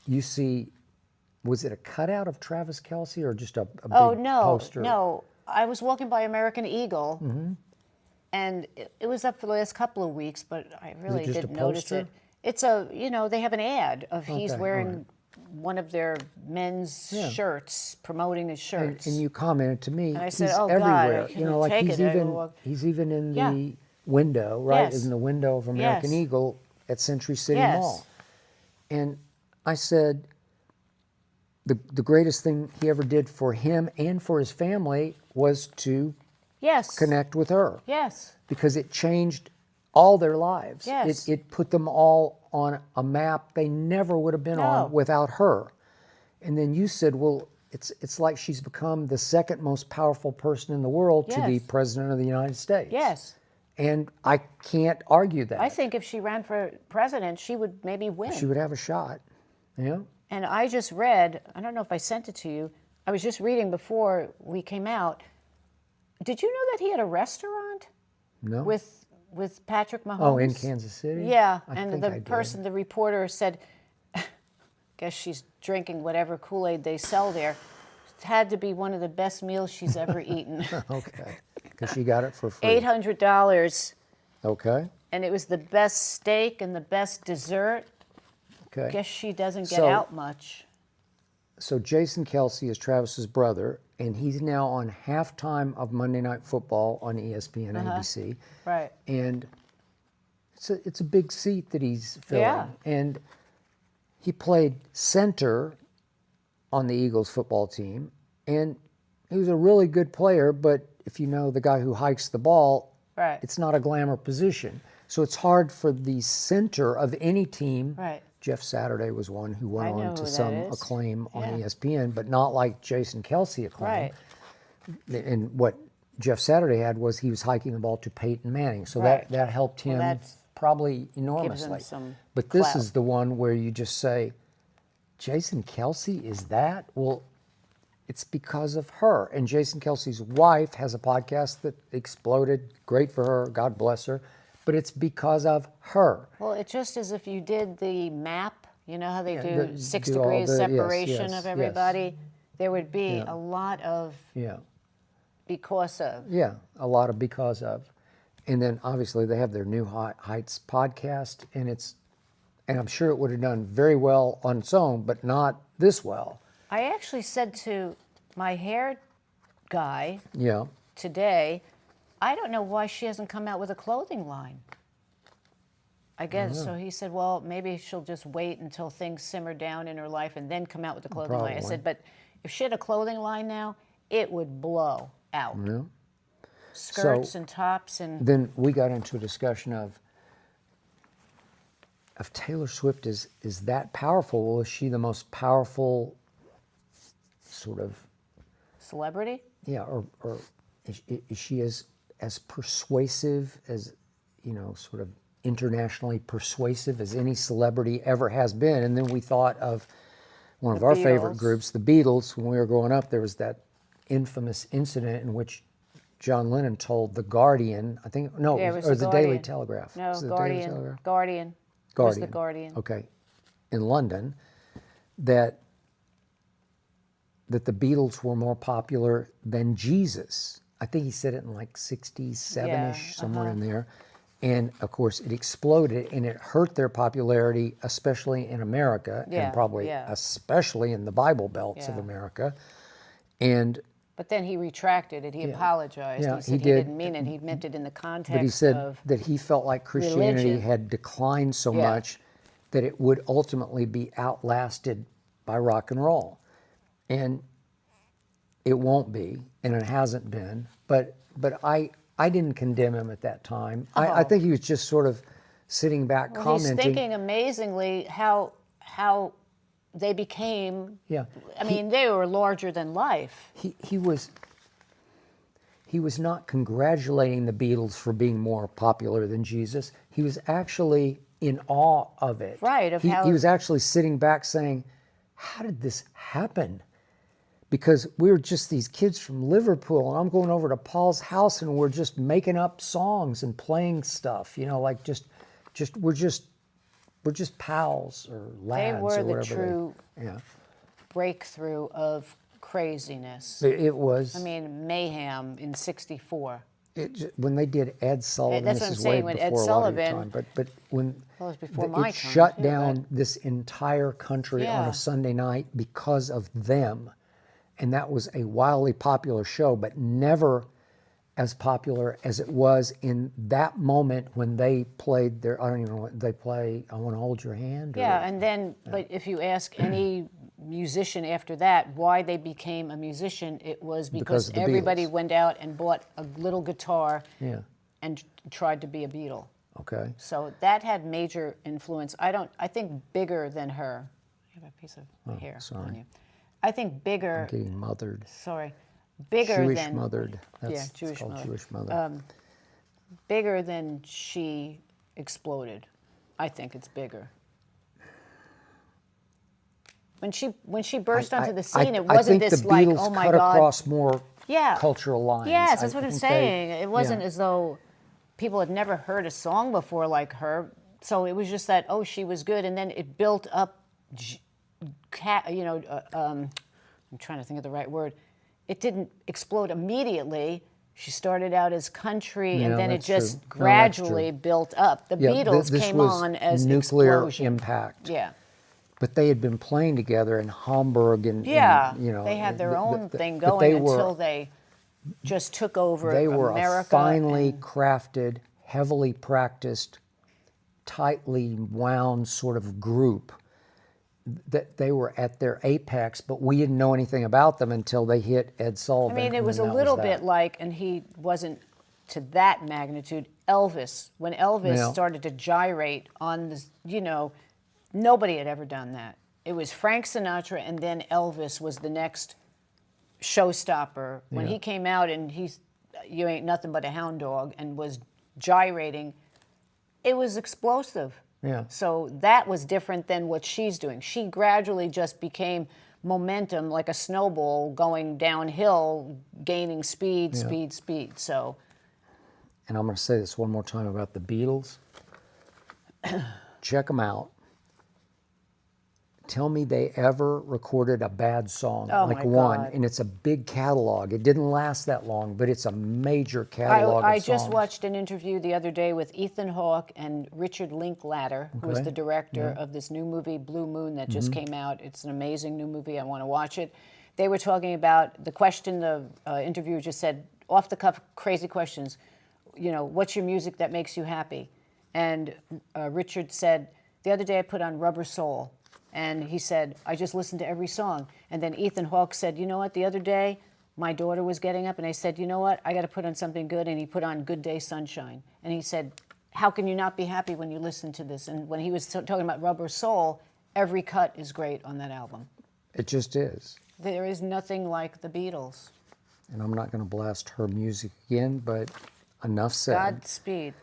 you see, was it a cutout of Travis Kelce or just a big poster? No. I was walking by American Eagle, Mm-hmm. and it was up for the last couple of weeks, but I really just a didn't notice poster? it. It's they have an ad of he's Okay, wearing one of their men's shirts, promoting his shirts. And you commented to me, And I he's said, "Oh everywhere. God, I couldn't take he's it." he's even in Yeah. the window, right? Yes. In the window of American Yes. Eagle at Century City Yes. Mall. And I said, the greatest thing he ever did for him and for his family was to Yes. connect with her. Yes. Because it changed all their lives. Yes. It put them all on a map they never would have been on without her. And then you said, well, it's like she's become the second most powerful person in the world to the Yes. President of the United States. Yes. And I can't argue that. I think if she ran for president, she would maybe win. She would have a shot. Yeah. And I just read, I don't know if I sent it to you, I was just reading before we came out. Did you know that he had a restaurant No. with Patrick Mahomes? Oh, in Kansas City? Yeah, I and think I did. the reporter said, guess she's drinking whatever Kool-Aid they sell there. It had to be one of the best meals she's ever eaten. Okay. Because she got it for free. $800. Okay. And it was the best steak and the best dessert. Okay. Guess she doesn't get out much. So Jason Kelce is Travis's brother, and he's now on halftime of Monday Night Football on ESPN, ABC. Right. And it's a big seat that he's filling. Yeah. And he played center on the Eagles football team, and he was a really good player, but if you know the guy who hikes the ball, Right. it's not a glamour position. So it's hard for the center of any team. Right. Jeff Saturday was one who went I know on to who that some is. acclaim on Yeah. ESPN, but not like Jason Kelce acclaim. Right. And what Jeff Saturday had was he was hiking the ball to Peyton Manning. So Right. that helped him that's- probably Gives him enormously. some But this clout. is the one where you just say, Jason Kelce, is that? Well, it's because of her. And Jason Kelce's wife has a podcast that exploded. Great for her. God bless her. But it's because of her. Well, it's just as if you did the map. You know how they do the- 6 do all degrees the- yes, separation yes, of everybody? There would be Yeah. a lot of Yeah. because of. Yeah, a lot of because of. And then obviously they have their New Heights podcast, and I'm sure it would have done very well on its own, but not this well. I actually said to my hair guy Yeah. today, I don't know why she hasn't come out with a clothing line. I guess, so he said, well, maybe she'll just wait until things simmer down in her life and then come out with the clothing line. I Probably. said, but if she had a clothing line now, it would blow out. Yeah. Skirts and tops and Then we got into a discussion of Taylor Swift is that powerful. Well, is she the most powerful sort of, celebrity. yeah, or is she as persuasive as, sort of internationally persuasive as any celebrity ever has been? And then we thought of one of The our favorite Beatles. groups, the Beatles. When we were growing up, there was that infamous incident in which John Lennon told The Guardian, I think, no, Yeah, it was, or the Daily Guardian. Telegraph. No, Was it the Daily Guardian. Telegraph? Guardian. It was the Guardian. Okay, in London, that the Beatles were more popular than Jesus. I think he said it in like 67-ish, Yeah, somewhere in there. And of course, it exploded and it hurt their popularity, especially in America, Yeah, and probably yeah. especially in the Bible belts of Yeah. America. And But then he retracted it. He apologized. Yeah, he said he he did. didn't mean it. He meant it in the context but he said of that he felt like Christianity religion. had declined so Yeah. much that it would ultimately be outlasted by rock and roll. And it won't be, and it hasn't been. But I didn't condemn him at that time. I think he was just sort of sitting back Well, commenting. he's thinking amazingly how they became. Yeah. I mean, they were larger than life. He was not congratulating the Beatles for being more popular than Jesus. He was actually in awe of it. Right, of he, how- he was actually sitting back saying, how did this happen? Because we were just these kids from Liverpool, and I'm going over to Paul's house, and we're just making up songs and playing stuff, like we're just were just pals or They lads were or the whatever. true Yeah. breakthrough of craziness. It was. I mean, mayhem in '64. When they did Ed Sullivan, That's this what I'm is saying, way when Ed before a lot of your Sullivan- time, but when Well, it was before my it time, shut too, down but- this entire country on Yeah. a Sunday night because of them, and that was a wildly popular show, but never as popular as it was in that moment when they played their, I don't even know what they play, I Want to Hold Your Hand? Or, Yeah, and then, but if you ask any musician after that why they became a musician, it was Because because of the everybody Beatles. went out and bought a little guitar Yeah, and tried to be a Beatle. okay. So that had major influence. I think bigger than her. I have a piece of hair sorry. on you. I think bigger, Getting mothered. sorry, bigger Jewish than, mothered. That's, yeah, it's Jewish called mother. Jewish mother. Bigger than she exploded. I think it's bigger. When she burst onto the scene, it wasn't I think this the like, Beatles oh my cut God. across more Yeah. cultural lines. Yes, that's what I'm think saying. It wasn't yeah. as though people had never heard a song before like her. So it was just that, oh, she was good. And then it built up, I'm trying to think of the right word. It didn't explode immediately. She started out as country, Yeah, and then it that's just true. No, that's true. gradually built up. The Yeah, Beatles this came was on as nuclear explosion. impact. Yeah. But they had been playing together in Hamburg and Yeah, you know, they had their own thing but going until they just took over they were America. a finely and- crafted, heavily practiced, tightly wound sort of group. That they were at their apex, but we didn't know anything about them until they hit Ed I Sullivan. mean, it and was a then that little that. bit like, and he wasn't to that magnitude, Elvis. When Elvis Yeah. started to gyrate on this, nobody had ever done that. It was Frank Sinatra, and then Elvis was the next showstopper. When Yeah. he came out and you ain't nothing but a hound dog, and was gyrating, it was explosive. Yeah. So that was different than what she's doing. She gradually just became momentum, like a snowball going downhill, gaining speed, Yeah. speed. So And I'm going to say this one more time about the Beatles. Check them out. Tell me they ever recorded a bad song, Oh, like my one, God. and it's a big catalog. It didn't last that long, but it's a major catalog I of just songs. watched an interview the other day with Ethan Hawke and Richard Linklater, who is Okay. the director of this new movie, Blue Moon, that just came out. It's an amazing new movie. I want to watch it. They were talking about the question the interviewer just said, off the cuff, crazy questions. What's your music that makes you happy? And Richard said, the other day I put on Rubber Soul. And he said, I just listened to every song. And then Ethan Hawke said, you know what, the other day, my daughter was getting up, and I said, you know what, I got to put on something good. And he put on Good Day Sunshine. And he said, how can you not be happy when you listen to this? And when he was talking about Rubber Soul, every cut is great on that album. It just is. There is nothing like the Beatles. And I'm not going to blast her music again, but enough said. Godspeed.